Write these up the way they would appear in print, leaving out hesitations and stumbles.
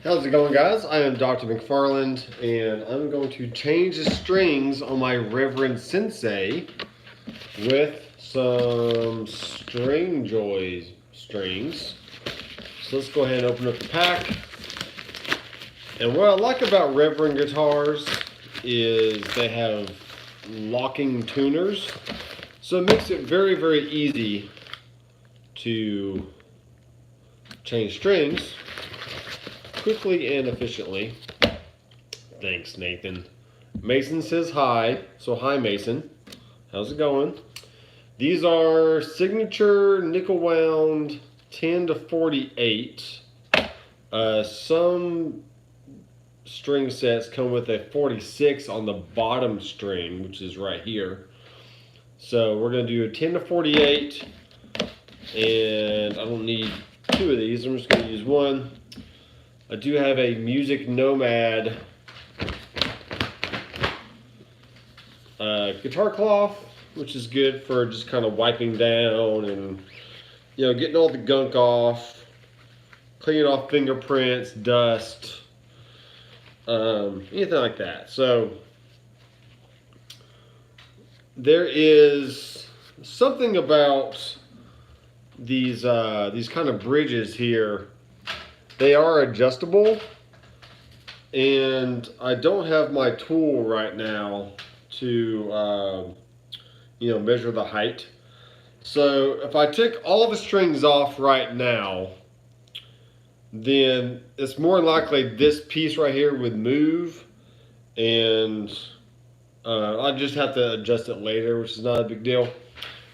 How's it going, guys? I am Doctor McFarland, and I'm going to change the strings on my Reverend Sensei with some Stringjoy strings. So let's go ahead and open up the pack. And what I like about Reverend guitars is they have locking tuners, so it makes it very, very easy to change strings quickly and efficiently. Thanks, Nathan. Mason says hi. So hi, Mason. How's it going? These are signature nickel wound 10 to 48. Some string sets come with a 46 on the bottom string, which is right here. So we're going to do a 10 to 48, and I don't need two of these. I'm just going to use one. I do have a Music Nomad guitar cloth, which is good for just kind of wiping down and, you know, getting all the gunk off, cleaning off fingerprints, dust, anything like that. So there is something about these kind of bridges here. They are adjustable, and I don't have my tool right now to measure the height. So if I took all the strings off right now, then it's more likely this piece right here would move, and I just have to adjust it later, which is not a big deal.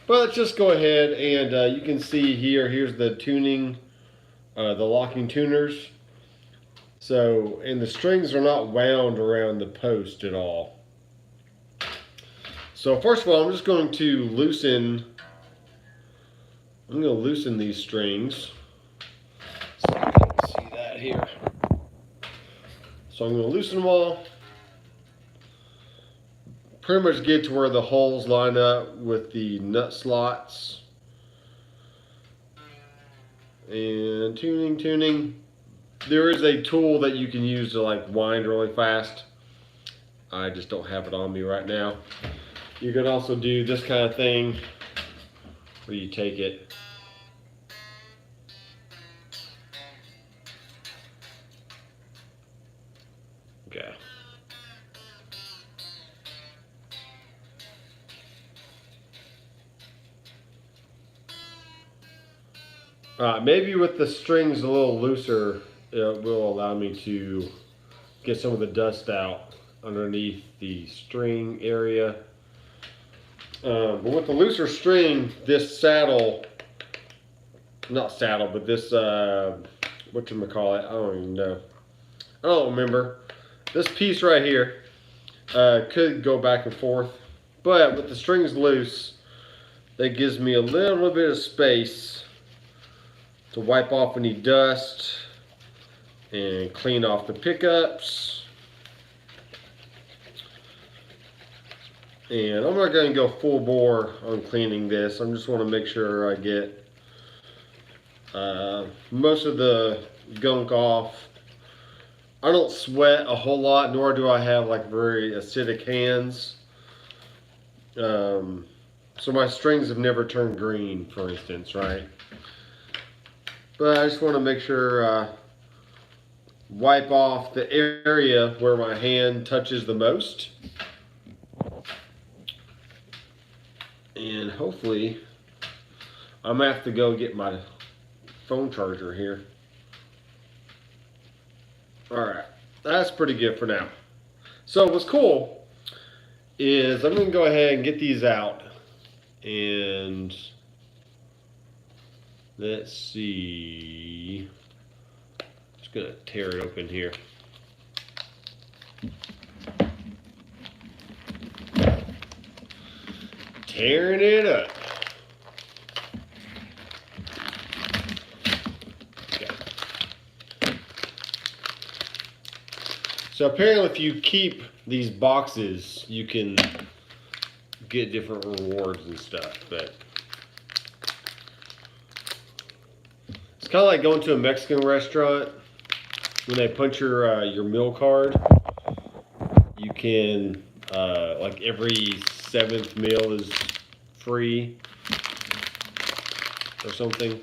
But let's just go ahead and you can see here's the tuning, the locking tuners. So, and the strings are not wound around the post at all. So first of all, I'm just going to loosen these strings. So you can see that here. So I'm going to loosen them all. Pretty much get to where the holes line up with the nut slots. And tuning. There is a tool that you can use to like wind really fast. I just don't have it on me right now. You can also do this kind of thing where you take it okay. Maybe with the strings a little looser, it will allow me to get some of the dust out underneath the string area. But with the looser string, this saddle, not saddle, but this, whatchamacallit, I don't even know. I don't remember. This piece right here could go back and forth, but with the strings loose, that gives me a little bit of space to wipe off any dust and clean off the pickups. And I'm not going to go full bore on cleaning this. I just want to make sure I get most of the gunk off. I don't sweat a whole lot, nor do I have like very acidic hands. So my strings have never turned green, for instance, right? But I just want to make sure wipe off the area where my hand touches the most. And hopefully, I'm going to have to go get my phone charger here. Alright, that's pretty good for now. So what's cool is I'm going to go ahead and get these out. And let's see. Just going to tear it open here. Tearing it up. Okay. So apparently if you keep these boxes, you can get different rewards and stuff, but it's kind of like going to a Mexican restaurant. when they punch your meal card, you can like every 7th meal is free or something.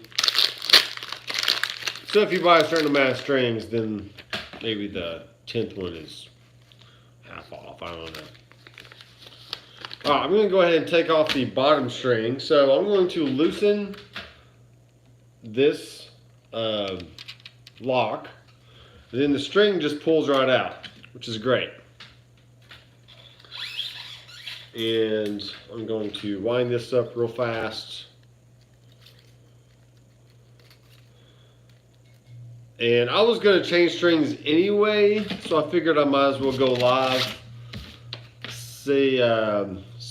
So if you buy a certain amount of strings, then maybe the 10th one is half off. I don't know. Alright, I'm going to go ahead and take off the bottom string. So I'm going to loosen this lock. And then the string just pulls right out, which is great. And I'm going to wind this up real fast. And I was going to change strings anyway, so I figured I might as well go live, see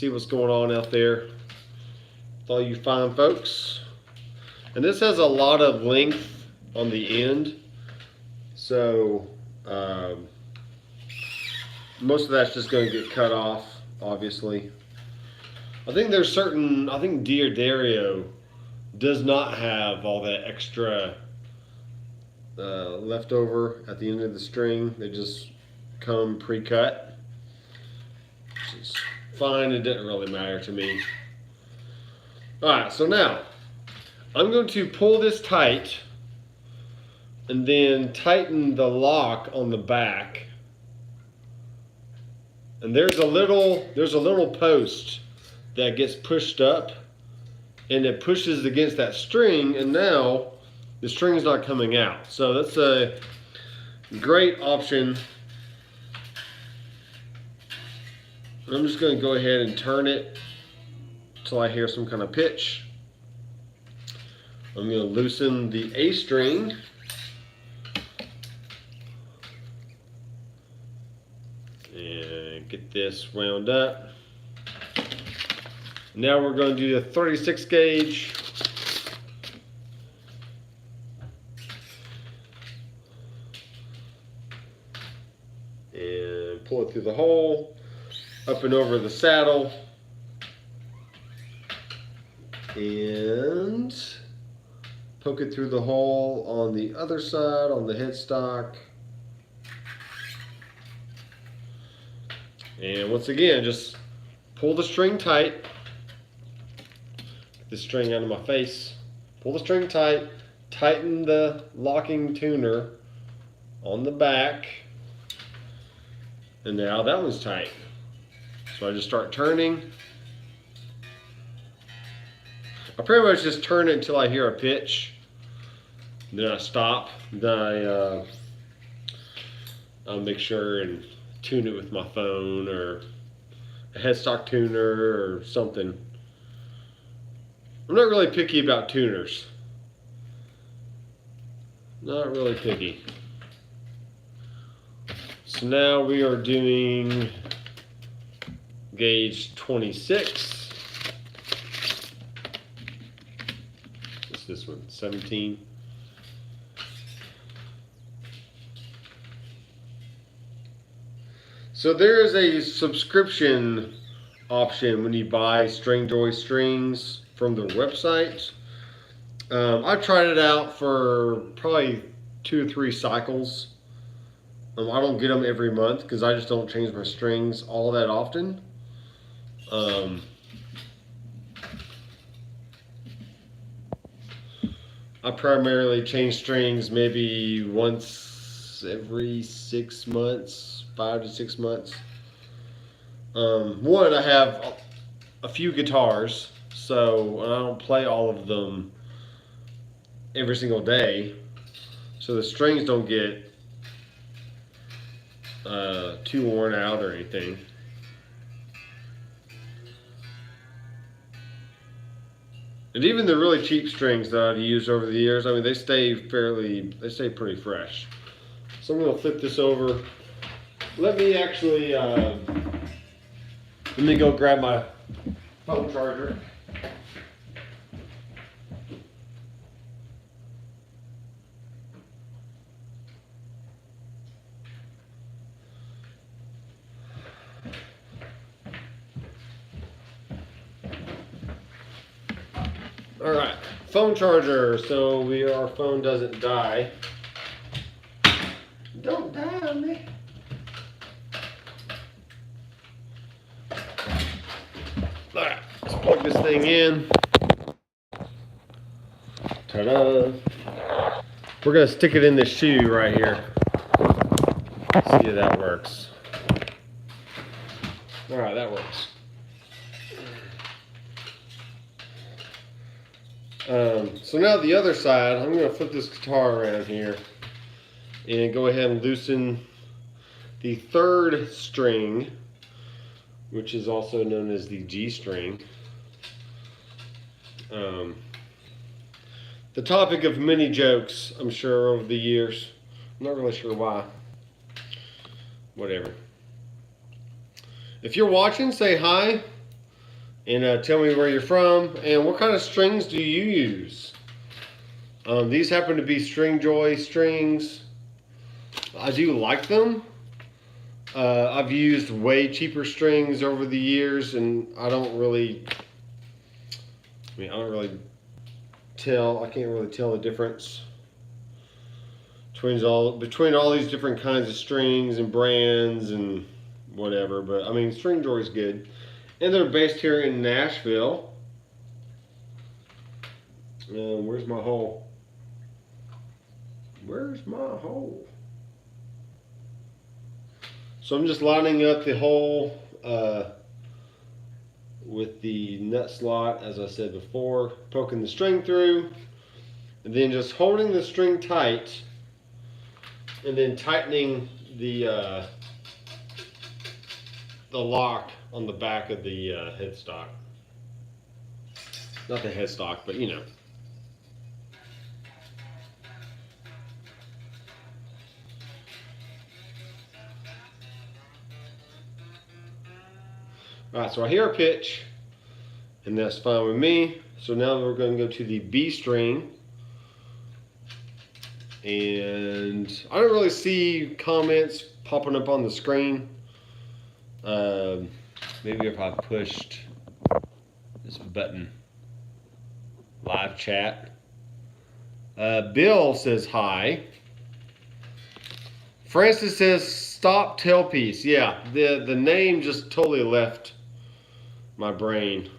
what's going on out there with all you fine folks. And this has a lot of length on the end, so most of that's just going to get cut off, obviously. I think Diodario does not have all that extra left over at the end of the string. They just come pre-cut, which is fine. It didn't really matter to me. Alright, so now I'm going to pull this tight and then tighten the lock on the back. And there's a little post that gets pushed up and it pushes against that string, and now the string's not coming out. So that's a great option. I'm just going to go ahead and turn it until I hear some kind of pitch. I'm going to loosen the A string. And get this wound up. Now we're going to do the 36 gauge. And pull it through the hole, up and over the saddle, and poke it through the hole on the other side, on the headstock. And once again, just pull the string tight. Get the string out of my face. Pull the string tight, tighten the locking tuner on the back. And now that one's tight. So I just start turning. I pretty much just turn it until I hear a pitch. Then I stop. Then I'll make sure and tune it with my phone or a headstock tuner or something. I'm not really picky about tuners. Not really picky. So now we are doing gauge 26. What's this one? 17. So there is a subscription option when you buy Stringjoy strings from their website. I tried it out for probably 2 or 3 cycles. I don't get them every month because I just don't change my strings all that often. I primarily change strings maybe once every 6 months, 5 to 6 months. One, I have a few guitars, so I don't play all of them every single day, so the strings don't get too worn out or anything. And even the really cheap strings that I've used over the years, I mean, they stay pretty fresh. So I'm gonna flip this over. Let me actually, let me go grab my phone charger. All right, phone charger, so our phone doesn't die. honey. Alright, let's plug this thing in. Ta-da! We're going to stick it in this shoe right here. See if that works. Alright, that works. So now the other side, I'm going to flip this guitar around here and go ahead and loosen the third string, which is also known as the G string. The topic of many jokes, I'm sure, over the years. I'm not really sure why. Whatever. If you're watching, say hi and tell me where you're from and what kind of strings do you use. These happen to be Stringjoy strings. I do like them. I've used way cheaper strings over the years, and I can't really tell the difference between all these different kinds of strings and brands and whatever. But I mean, Stringjoy is good, and they're based here in Nashville. Where's my hole? Where's my hole? So I'm just lining up the hole with the nut slot, as I said before, poking the string through, and then just holding the string tight, and then tightening the lock on the back of the headstock. Not the headstock, but you know. Alright, so I hear a pitch, and that's fine with me. So now we're going to go to the B string. And I don't really see comments popping up on the screen. Maybe if I pushed this button, live chat. Bill says hi. Francis says stop tailpiece. Yeah, the name just totally left my brain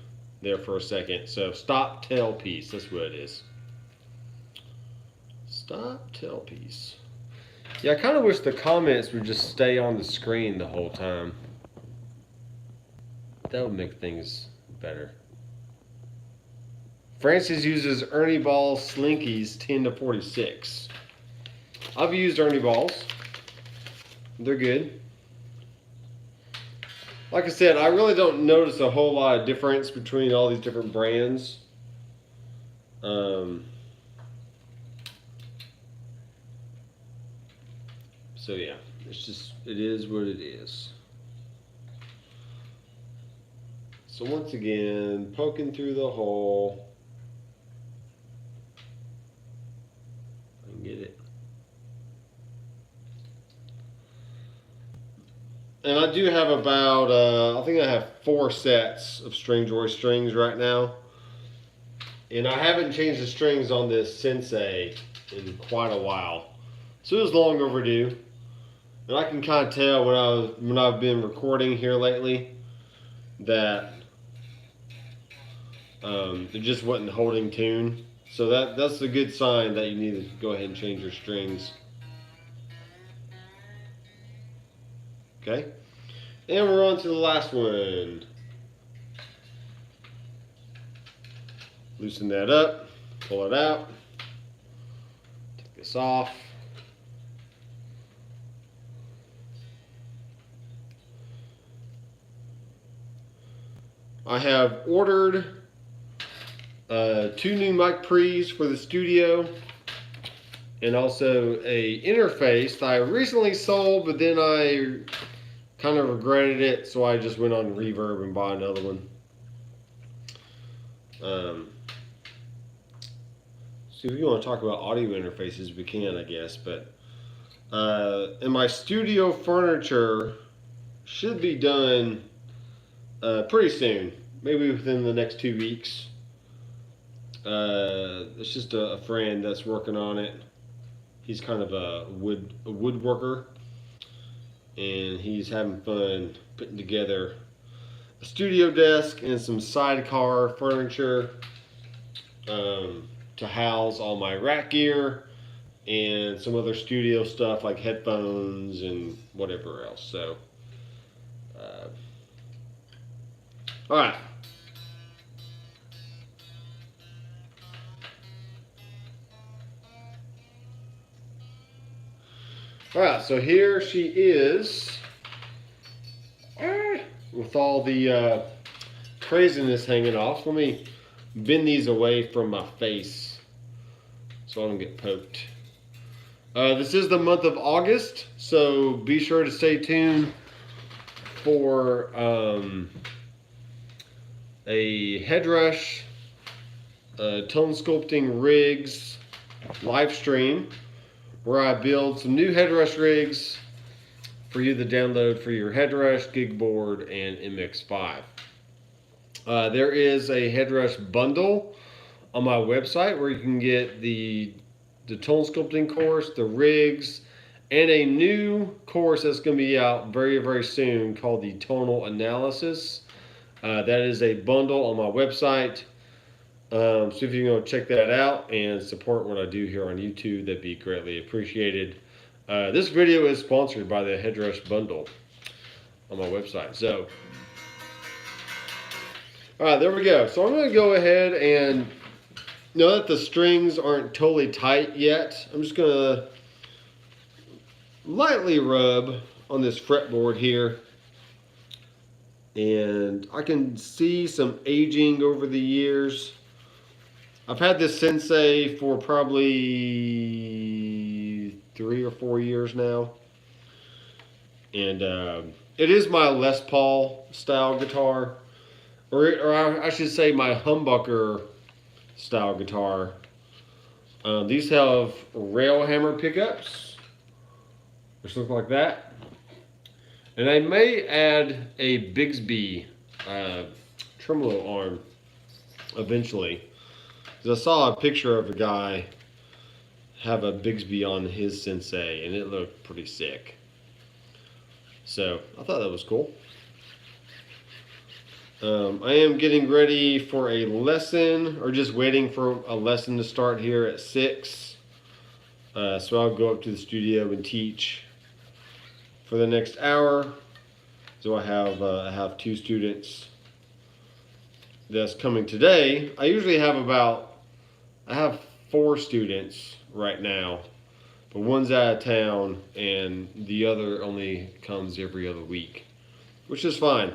there for a second. So stop tailpiece, that's what it is. Stop tailpiece. Yeah, I kind of wish the comments would just stay on the screen the whole time. That would make things better. Francis uses Ernie Ball Slinkies 10 to 46. I've used Ernie Balls. They're good. Like I said, I really don't notice a whole lot of difference between all these different brands. So yeah, it is what it is. So once again, poking through the hole. I can get it. And I do have about, I think I have 4 sets of Stringjoy strings right now. And I haven't changed the strings on this Sensei in quite a while. So it was long overdue. And I can kind of tell when I've been recording here lately that it just wasn't holding tune. So that's a good sign that you need to go ahead and change your strings. Okay, and we're on to the last one. Loosen that up, pull it out, take this off. I have ordered 2 new mic pre's for the studio, and also a interface that I recently sold, but then I kind of regretted it, so I just went on Reverb and bought another one. So if you want to talk about audio interfaces, we can, I guess. But and my studio furniture should be done pretty soon, maybe within the next 2 weeks. It's just a friend that's working on it. He's kind of a woodworker. and he's having fun putting together a studio desk and some sidecar furniture to house all my rack gear and some other studio stuff like headphones and whatever else. So, all right. All right, so here she is with all the craziness hanging off. Let me bend these away from my face so I don't get poked. This is the month of August, so be sure to stay tuned for a headrush, tone sculpting rigs live stream where I build some new headrush rigs for you to download for your headrush, gig board, and MX5. There is a headrush bundle on my website where you can get the tone sculpting course, the rigs, and a new course that's going to be out very, very soon called the tonal analysis. That is a bundle on my website. So if you can go check that out and support what I do here on YouTube, that'd be greatly appreciated. This video is sponsored by the Headrush Bundle on my website. So, all right, there we go. So I'm going to go ahead and know that the strings aren't totally tight yet. I'm just going to lightly rub on this fretboard here. And I can see some aging over the years. I've had this Sensei for probably 3 or 4 years now. And it is my Les Paul style guitar. Or I should say my humbucker style guitar. These have rail hammer pickups, which look like that. And I may add a Bigsby tremolo arm eventually. Because I saw a picture of a guy have a Bigsby on his Sensei, and it looked pretty sick. So I thought that was cool. I am getting ready for a lesson, or just waiting for a lesson to start here at 6. So I'll go up to the studio and teach for the next hour. So I have 2 students that's coming today. I usually have I have 4 students right now, but one's out of town and the other only comes every other week, which is fine.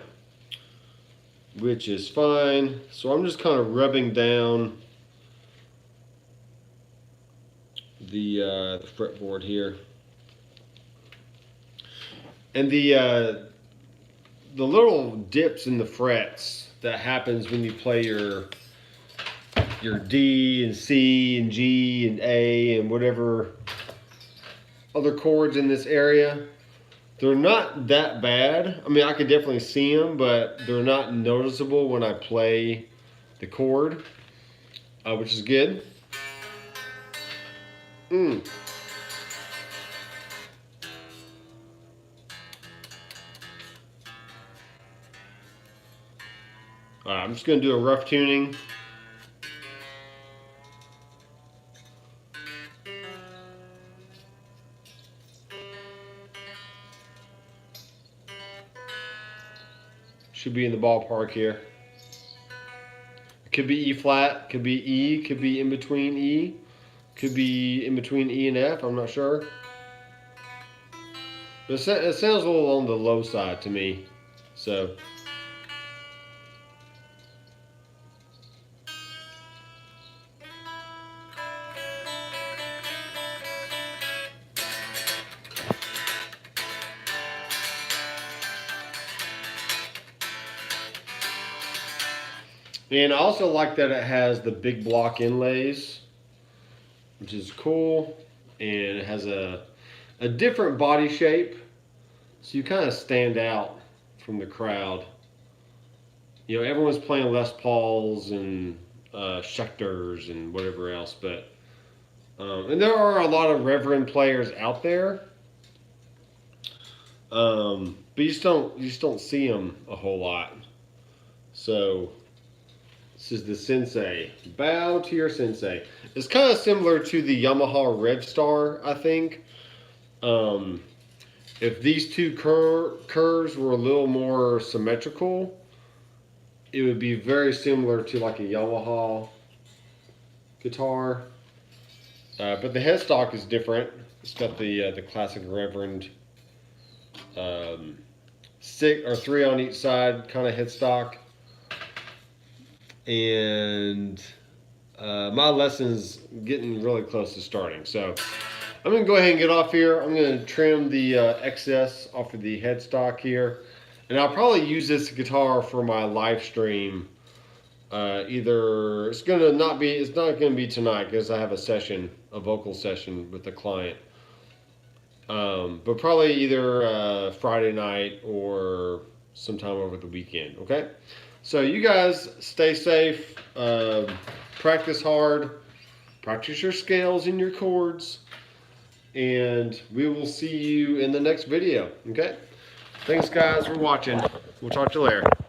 So I'm just kind of rubbing down the fretboard here. And the little dips in the frets that happens when you play your D and C and G and A and whatever other chords in this area, they're not that bad. I mean, I could definitely see them, but they're not noticeable when I play the chord, which is good. Alright, I'm just going to do a rough tuning. Should be in the ballpark here. It could be E flat, could be E, could be in between E, could be in between E and F, I'm not sure. But it sounds a little on the low side to me, so. And I also like that it has the big block inlays, which is cool. And it has a different body shape, so you kind of stand out from the crowd. You know, everyone's playing Les Pauls and Schecters and whatever else, but and there are a lot of Reverend players out there. But you just don't see them a whole lot. So this is the Sensei. Bow to your Sensei. It's kind of similar to the Yamaha Red Star, I think. If these two curves were a little more symmetrical, it would be very similar to like a Yamaha guitar. But the headstock is different. It's got the classic Reverend 6 or 3 on each side kind of headstock. And my lesson's getting really close to starting. So I'm going to go ahead and get off here. I'm going to trim the excess off of the headstock here. And I'll probably use this guitar for my live stream. It's not going to be tonight because I have a vocal session with the client. But probably either Friday night or sometime over the weekend. Okay. So you guys stay safe. Practice hard. Practice your scales and your chords. And we will see you in the next video. Okay. Thanks guys for watching. We'll talk to you later.